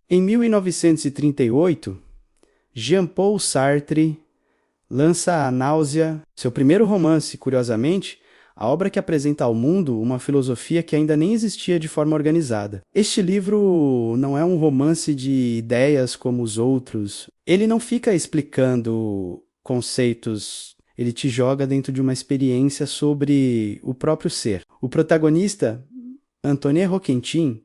Em 1938, Jean-Paul Sartre lança A Náusea, seu primeiro romance, curiosamente, a obra que apresenta ao mundo uma filosofia que ainda nem existia de forma organizada. Este livro não é um romance de ideias como os outros. Ele não fica explicando conceitos, ele te joga dentro de uma experiência sobre o próprio ser. O protagonista, Antoine Roquentin,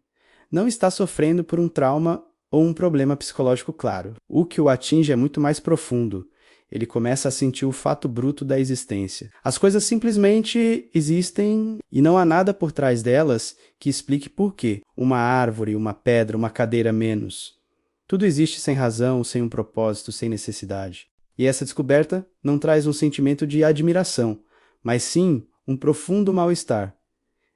não está sofrendo por um trauma ou um problema psicológico claro. O que o atinge é muito mais profundo. Ele começa a sentir o fato bruto da existência. As coisas simplesmente existem e não há nada por trás delas que explique por quê. Uma árvore, uma pedra, uma cadeira menos. Tudo existe sem razão, sem um propósito, sem necessidade. E essa descoberta não traz um sentimento de admiração, mas sim um profundo mal-estar.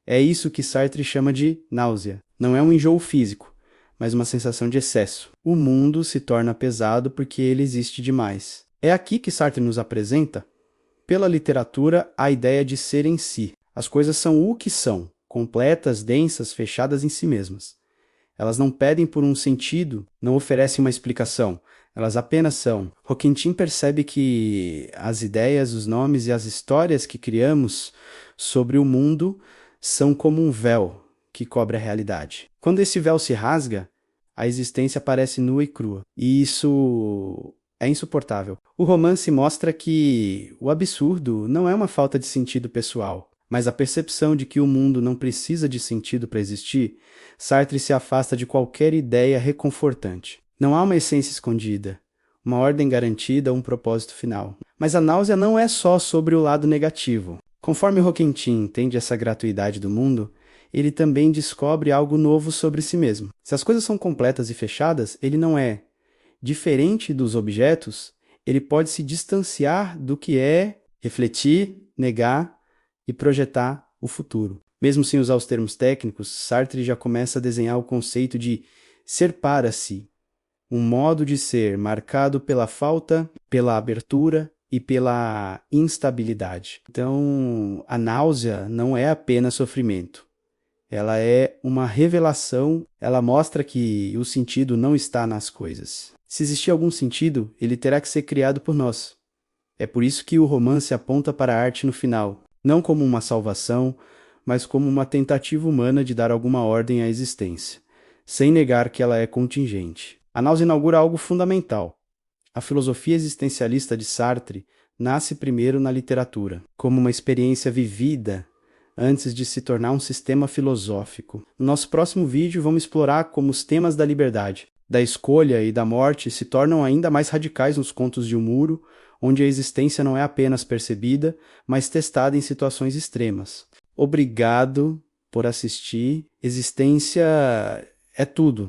É isso que Sartre chama de náusea. Não é um enjoo físico, mas uma sensação de excesso. O mundo se torna pesado porque ele existe demais. É aqui que Sartre nos apresenta, pela literatura, a ideia de ser em si. As coisas são o que são, completas, densas, fechadas em si mesmas. Elas não pedem por um sentido, não oferecem uma explicação. Elas apenas são. Roquentin percebe que as ideias, os nomes e as histórias que criamos sobre o mundo são como um véu que cobre a realidade. Quando esse véu se rasga, a existência parece nua e crua. E isso é insuportável. O romance mostra que o absurdo não é uma falta de sentido pessoal, mas a percepção de que o mundo não precisa de sentido para existir. Sartre se afasta de qualquer ideia reconfortante. Não há uma essência escondida, uma ordem garantida ou um propósito final. Mas a náusea não é só sobre o lado negativo. Conforme Roquentin entende essa gratuidade do mundo, ele também descobre algo novo sobre si mesmo. Se as coisas são completas e fechadas, ele não é. Diferente dos objetos, ele pode se distanciar do que é, refletir, negar e projetar o futuro. Mesmo sem usar os termos técnicos, Sartre já começa a desenhar o conceito de ser para si, um modo de ser marcado pela falta, pela abertura e pela instabilidade. Então, a náusea não é apenas sofrimento. Ela é uma revelação, ela mostra que o sentido não está nas coisas. Se existir algum sentido, ele terá que ser criado por nós. É por isso que o romance aponta para a arte no final, não como uma salvação, mas como uma tentativa humana de dar alguma ordem à existência, sem negar que ela é contingente. A náusea inaugura algo fundamental. A filosofia existencialista de Sartre nasce primeiro na literatura, como uma experiência vivida antes de se tornar um sistema filosófico. No nosso próximo vídeo, vamos explorar como os temas da liberdade, da escolha e da morte se tornam ainda mais radicais nos Contos de um Muro, onde a existência não é apenas percebida, mas testada em situações extremas. Obrigado por assistir. Existência é tudo.